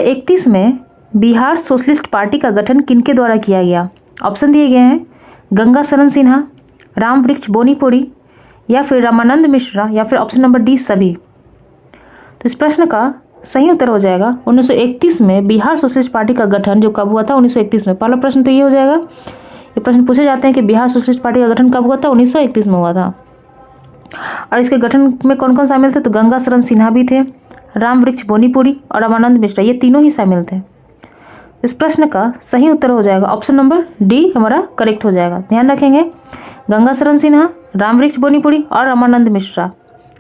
31 में Bihar socialist party का गठन किनके द्वारा किया गया? ऑप्शन दिए गए हैं गंगा शरण सिन्हा, राम वृक्ष बोनीपोरी या फिर रामानंद मिश्रा या फिर ऑप्शन नंबर डी सभी। तो इस प्रश्न का सही उत्तर हो जाएगा 1931 में बिहार सोशलिस्ट पार्टी का गठन जो कब हुआ था? 1931 में। पहला प्रश्न तो ये हो जाएगा। ये प्रश्न पूछे जाते हैं कि बिहार सोशलिस्ट पार्टी का गठन कब हुआ था? 1931 में हुआ था। और इसके गठन में कौन कौन शामिल थे? तो गंगा शरण सिन्हा भी थे, राम वृक्ष बोनीपुरी और रामानंद मिश्रा, ये तीनों ही शामिल थे। इस प्रश्न का सही उत्तर हो जाएगा ऑप्शन नंबर डी हमारा करेक्ट हो जाएगा। ध्यान रखेंगे, गंगा शरण सिन्हा, राम वृक्ष बोनीपुरी और रामानंद मिश्रा।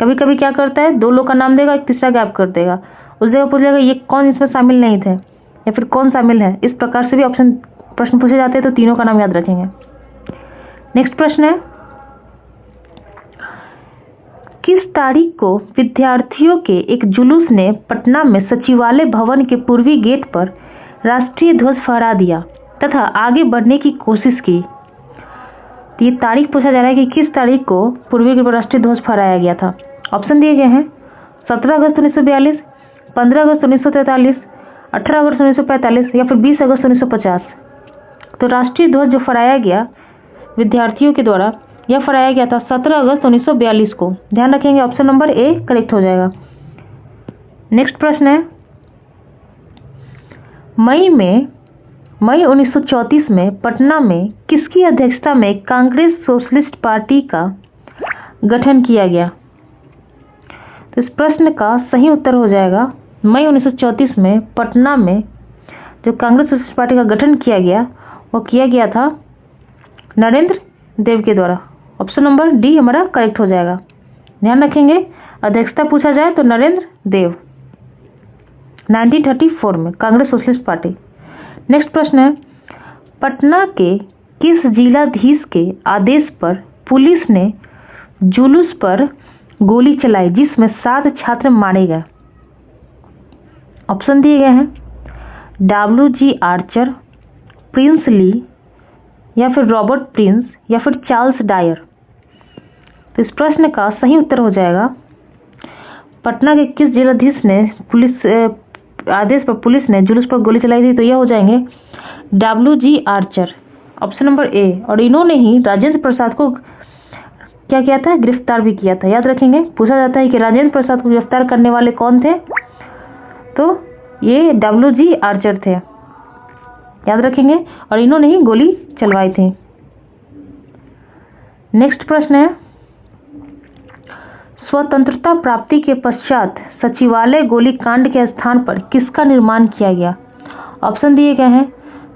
कभी कभी क्या करता है, दो लोग का नाम देगा, एक तीसरा गैप कर देगा, उस जगह पूछेगा ये कौन इसमें शामिल नहीं थे या फिर कौन शामिल है। इस प्रकार से भी प्रश्न पूछे जाते हैं, तो तीनों का नाम याद रखेंगे। नेक्स्ट प्रश्न है, किस तारीख को विद्यार्थियों के एक जुलूस ने पटना में सचिवालय भवन के पूर्वी गेट पर राष्ट्रीय ध्वज फहरा दिया तथा आगे बढ़ने की कोशिश की? तो ये तारीख पूछा जा रहा है कि किस तारीख को पूर्वी गेट पर राष्ट्रीय ध्वज फहराया गया था। ऑप्शन दिए गए हैं 17 अगस्त 1942, 15 अगस्त 1943, 18 अगस्त 1945 या फिर 20 अगस्त 1950। तो राष्ट्रीय ध्वज जो फहराया गया विद्यार्थियों के द्वारा, यह फहराया गया था 17 अगस्त 1942 को। ध्यान रखेंगे, ऑप्शन नंबर ए करेक्ट हो जाएगा। नेक्स्ट प्रश्न है, मई 1934 में पटना में किसकी अध्यक्षता में कांग्रेस सोशलिस्ट पार्टी का गठन किया गया? तो इस प्रश्न का सही उत्तर हो जाएगा मई 1934 में पटना में जो कांग्रेस सोशलिस्ट पार्टी का गठन किया गया वो किया गया था नरेंद्र देव के द्वारा। ऑप्शन नंबर डी हमारा करेक्ट हो जाएगा। ध्यान रखेंगे, अध्यक्षता पूछा जाए तो नरेंद्र देव 1934 में कांग्रेस सोशलिस्ट पार्टी। नेक्स्ट प्रश्न है, पटना के किस जिलाधीश के आदेश पर पुलिस ने जुलूस पर गोली चलाई जिसमें 7 छात्र मारे गए? ऑप्शन दिए गए हैं WG आर्चर, प्रिंस ली या फिर रॉबर्ट प्रिंस या फिर चार्ल्स डायर। तो इस प्रश्न का सही उत्तर हो जाएगा पटना के किस जिलाधीश ने पुलिस आदेश पर पुलिस ने जुलूस पर गोली चलाई थी? तो यह हो जाएंगे WG Archer, option number A. और इन्होंने ही राजेंद्र प्रसाद को क्या किया था? गिरफ्तार भी किया था। याद रखेंगे, पूछा जाता है कि राजेंद्र प्रसाद को गिरफ्तार करने वाले कौन थे? तो ये WG आर्चर थे, याद रखेंगे, और इन्होंने ही गोली चलवाई थी। नेक्स्ट प्रश्न है, स्वतंत्रता प्राप्ति के पश्चात सचिवालय गोलीकांड के स्थान पर किसका निर्माण किया गया? ऑप्शन दिए गए हैं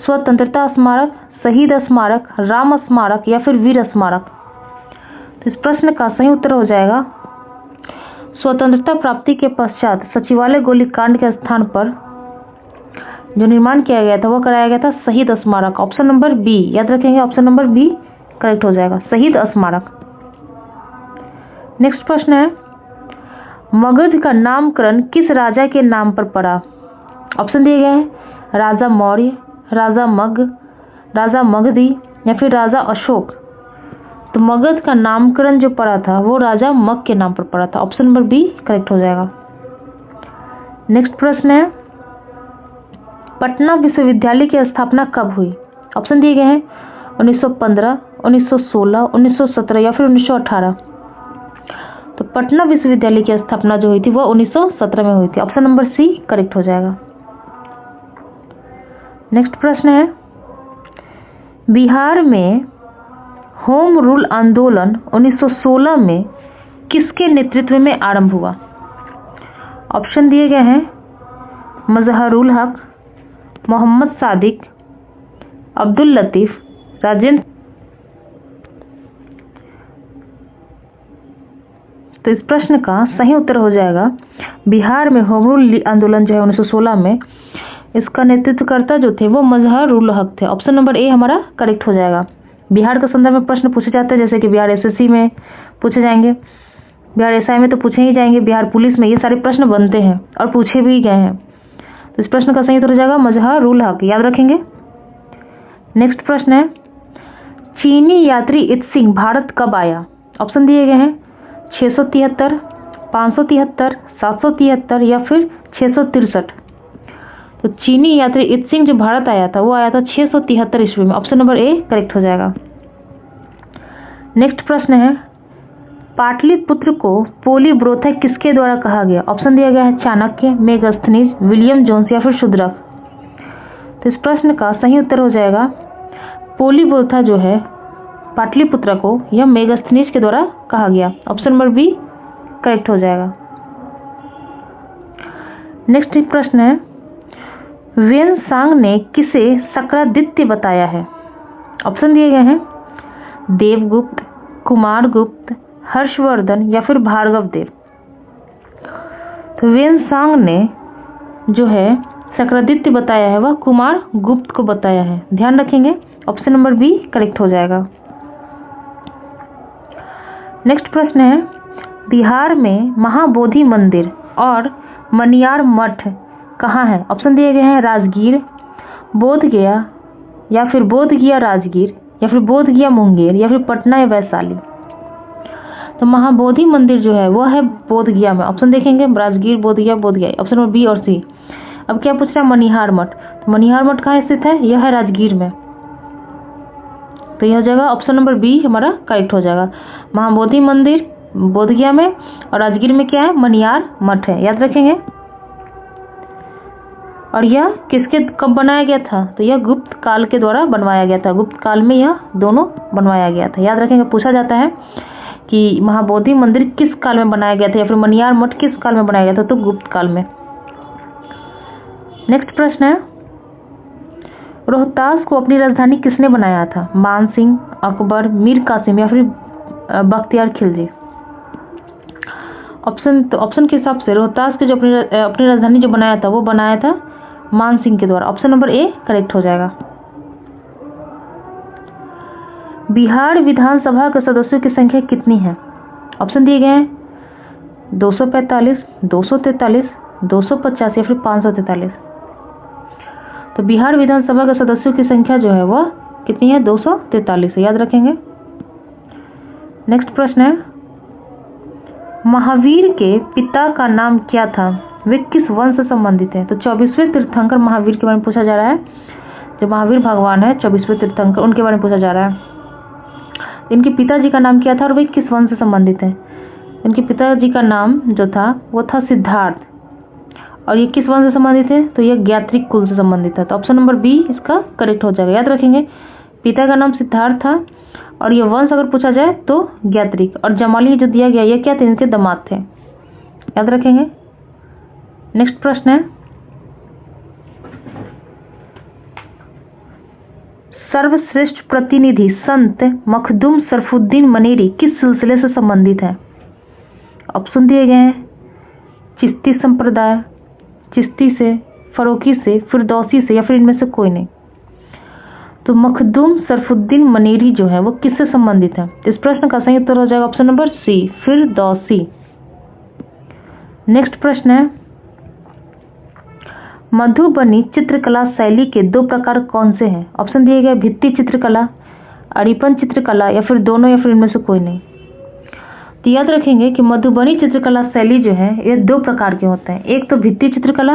स्वतंत्रता स्मारक, शहीद स्मारक, राम स्मारक या फिर वीर स्मारक। तो इस प्रश्न का सही उत्तर हो जाएगा स्वतंत्रता प्राप्ति के पश्चात सचिवालय गोलीकांड के स्थान पर जो निर्माण किया गया था वो कराया गया था शहीद स्मारक। ऑप्शन नंबर बी, याद रखेंगे, ऑप्शन नंबर बी करेक्ट हो जाएगा, शहीद स्मारक। नेक्स्ट प्रश्न है, मगध का नामकरण किस राजा के नाम पर पड़ा? ऑप्शन दिए गए हैं राजा मौर्य, राजा मग, राजा मगधी या फिर राजा अशोक। तो मगध का नामकरण जो पड़ा था वो राजा मग के नाम पर पड़ा था। ऑप्शन नंबर बी करेक्ट हो जाएगा। नेक्स्ट प्रश्न है, पटना विश्वविद्यालय की स्थापना कब हुई? ऑप्शन दिए गए हैं 1915, 1916, 1917 या फिर 1918। तो पटना विश्वविद्यालय की स्थापना जो हुई थी वो 1917 में हुई थी। ऑप्शन नंबर सी करेक्ट हो जाएगा। नेक्स्ट प्रश्न है, बिहार में होम रूल आंदोलन 1916 में किसके नेतृत्व में आरंभ हुआ? ऑप्शन दिए गए हैं मजहरुल हक, मोहम्मद सादिक, अब्दुल लतीफ, राजेंद्र। तो इस प्रश्न का सही उत्तर हो जाएगा बिहार में होम रूल आंदोलन जो है 1916 में, इसका नेतृत्वकर्ता जो थे वो मजहरुल हक थे। ऑप्शन नंबर ए हमारा करेक्ट हो जाएगा। बिहार के संदर्भ में प्रश्न पूछे जाते हैं, जैसे कि बिहार SSC में पूछे जाएंगे, बिहार SI में तो पूछे ही जाएंगे, बिहार पुलिस में ये सारे प्रश्न बनते हैं और पूछे भी गए हैं। तो इस प्रश्न का सही उत्तर हो जाएगा मजहरुल हक, याद रखेंगे। नेक्स्ट प्रश्न है, चीनी यात्री इत सिंह भारत कब आया? ऑप्शन दिए गए हैं 673, 573, 773 या फिर 663। तो चीनी यात्री इत्सिंग जो भारत आया था वो आया था 673 ईस्वी में। ऑप्शन नंबर ए करेक्ट हो जाएगा। नेक्स्ट प्रश्न है, पाटलिपुत्र को पोलीब्रोथा किसके द्वारा कहा गया? ऑप्शन दिया गया है चाणक्य, मेगस्थनीज, विलियम जोन्स या फिर शूद्रक। तो इस प्रश्न का सही उत्तर हो जाएगा पोलीब्रोथा जो है पाटलिपुत्र को या मेगस्थनीज के द्वारा कहा गया। ऑप्शन नंबर बी करेक्ट हो जाएगा। नेक्स्ट प्रश्न है, वेनसांग ने किसे शक्रादित्य बताया है? ऑप्शन दिए गए हैं देवगुप्त, कुमारगुप्त, हर्षवर्धन या फिर भार्गव देव। तो वेनसांग ने जो है शक्रादित्य बताया है वह कुमार गुप्त को बताया है। ध्यान रखेंगे, ऑप्शन नंबर बी करेक्ट हो जाएगा। नेक्स्ट प्रश्न है, बिहार में महाबोधि मंदिर और मनियार मठ कहाँ है? ऑप्शन दिए गए हैं राजगीर, बोधगया या फिर बोधगया राजगीर या फिर बोधगया मुंगेर या फिर पटना या वैशाली। तो महाबोधि मंदिर जो है वो है बोधगया में। ऑप्शन देखेंगे Rajgir, Bodhgaya, Bodhgaya. Option number B और सी। अब क्या पूछ रहा है? मनिहार मठ। तो मनिहार मठ कहाँ स्थित है? यह है राजगीर में। तो यह हो जाएगा ऑप्शन नंबर बी हमारा करेक्ट हो जाएगा। महाबोधि मंदिर बोधगया में और राजगीर में क्या है? मनिहार मठ है, याद रखेंगे। और यह किसके कब बनाया गया था? तो यह गुप्त काल के द्वारा बनवाया गया था। गुप्त काल में यह दोनों बनवाया गया था, याद रखेंगे। पूछा जाता है कि महाबोधि मंदिर किस काल में बनाया गया था या फिर मनिहार मठ किस काल में बनाया गया था? तो गुप्त काल में। नेक्स्ट प्रश्न है, रोहतास को अपनी राजधानी किसने बनाया था? मानसिंह, अकबर, मीर कासिम या फिर बख्तियार खिलजी। ऑप्शन के हिसाब से रोहतास के जो अपनी राजधानी जो बनाया था वो बनाया था मानसिंह के द्वारा। ऑप्शन नंबर ए करेक्ट हो जाएगा। बिहार विधानसभा के सदस्यों की संख्या कितनी है? ऑप्शन दिए गए हैं 245, 243, 250 या फिर 543। तो बिहार विधानसभा के सदस्यों की संख्या जो है वह कितनी है? 243 है, याद रखेंगे। नेक्स्ट प्रश्न है, महावीर के पिता का नाम क्या था? वे किस वंश से संबंधित है? तो 24वें तीर्थंकर महावीर के बारे में पूछा जा रहा है। जो महावीर भगवान है 24वें तीर्थंकर, उनके बारे में पूछा जा रहा है। इनके पिताजी का नाम क्या था और वे किस वंश से संबंधित है? इनके पिताजी का नाम जो था वो था सिद्धार्थ। और ये किस वंश से संबंधित है? तो यह ज्ञात्रिक कुल से संबंधित है। तो ऑप्शन नंबर बी इसका करेक्ट हो जाएगा, याद रखेंगे। पिता का नाम सिद्धार्थ था और ये वंश अगर पूछा जाए तो ज्ञात्रिक। और जमाली जो दिया गया ये क्या थे? इनके दामाद थे, याद रखेंगे। नेक्स्ट प्रश्न है, सर्वश्रेष्ठ प्रतिनिधि संत मखदूम शरफुद्दीन मनेरी किस सिलसिले से संबंधित है? ऑप्शन दिए गए हैं चिश्ती संप्रदाय, चिश्ती से, फरोकी से, फिरदौसी से या फिर इनमें से कोई नहीं। तो मखदूम शरफुद्दीन मनेरी जो है वो किससे संबंधित है? इस प्रश्न का सही उत्तर हो जाएगा option number C, Firdausi. Next प्रश्न है, मधुबनी चित्रकला शैली के दो प्रकार कौन से हैं? ऑप्शन दिए गए भित्ति चित्रकला, अड़िपन चित्रकला या फिर दोनों या फिर इनमें से कोई नहीं। तो याद रखेंगे कि मधुबनी चित्रकला शैली जो है ये दो प्रकार के होते हैं। एक तो भित्ति चित्रकला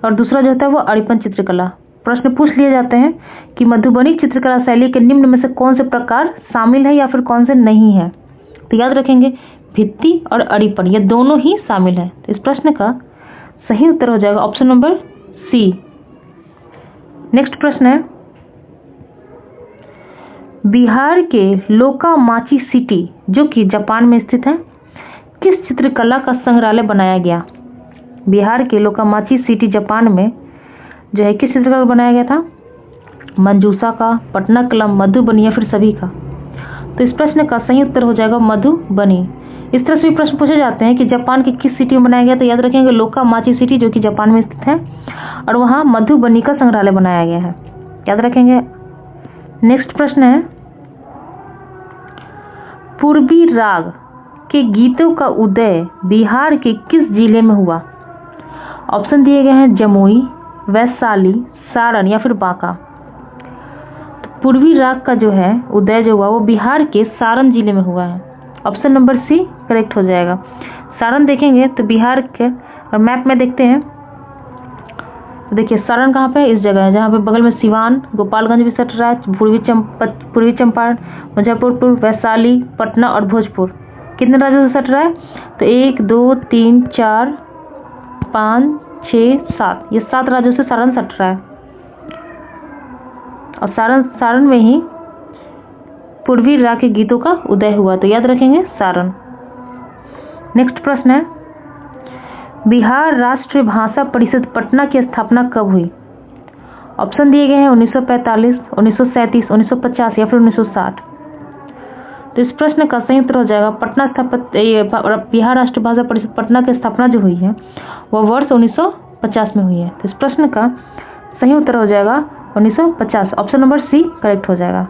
और दूसरा जो होता है वो अड़िपन चित्रकला। प्रश्न पूछ लिए जाते हैं कि मधुबनी चित्रकला शैली के निम्न में से कौन से प्रकार शामिल है या फिर कौन से नहीं है? तो याद रखेंगे भित्ति और अड़िपन ये दोनों ही शामिल है। तो इस प्रश्न का सही उत्तर हो जाएगा ऑप्शन नंबर सी। नेक्स्ट प्रश्न है, बिहार के लोकामाची सिटी जो कि जापान में स्थित है किस चित्रकला का संग्रहालय बनाया गया? बिहार के लोकामाची सिटी जापान में जो है किस चित्रकला का बनाया गया था? मंजूषा का, पटनाकलम, मधुबनी या फिर सभी का? तो इस प्रश्न का सही उत्तर हो जाएगा मधुबनी। इस तरह से भी प्रश्न पूछे जाते हैं कि जापान की किस सिटी में बनाया गया? तो याद रखेंगे लोकामाची सिटी जो कि जापान में स्थित है और वहां मधुबनी का संग्रहालय बनाया गया है, याद रखेंगे। नेक्स्ट प्रश्न है, पूर्वी राग के गीतों का उदय बिहार के किस जिले में हुआ? ऑप्शन दिए गए हैं जमुई, वैशाली, सारण या फिर बांका। तो पूर्वी राग का जो है उदय जो हुआ वो बिहार के सारण जिले में हुआ है। ऑप्शन नंबर सी करेक्ट हो जाएगा। सारण देखेंगे तो बिहार के, और मैप में देखते हैं तो देखिए सारण कहाँ पे है, इस जगह है जहाँ पे बगल में सिवान, गोपालगंज भी सट रहा है, पूर्वी चंपारण, मुजफ्फरपुर, वैशाली, पटना और भोजपुर। कितने राज्यों से सट रहा है? तो 1 2 3 4 5 6 7, ये 7 राज्यों से सारण सट रहा है। और सारण में ही पूर्वी राग के गीतों का उदय हुआ, तो याद रखेंगे सारण। नेक्स्ट प्रश्न है, बिहार राष्ट्रीय भाषा परिषद पटना की स्थापना कब हुई? ऑप्शन दिए गए हैं 1945, 1937, 1950 या फिर 1960। तो इस प्रश्न का सही उत्तर हो जाएगा बिहार राष्ट्रीय भाषा परिषद पटना की स्थापना जो हुई है वह वर्ष 1950 में हुई है। तो इस प्रश्न का सही उत्तर हो जाएगा 1950। ऑप्शन नंबर सी करेक्ट हो जाएगा।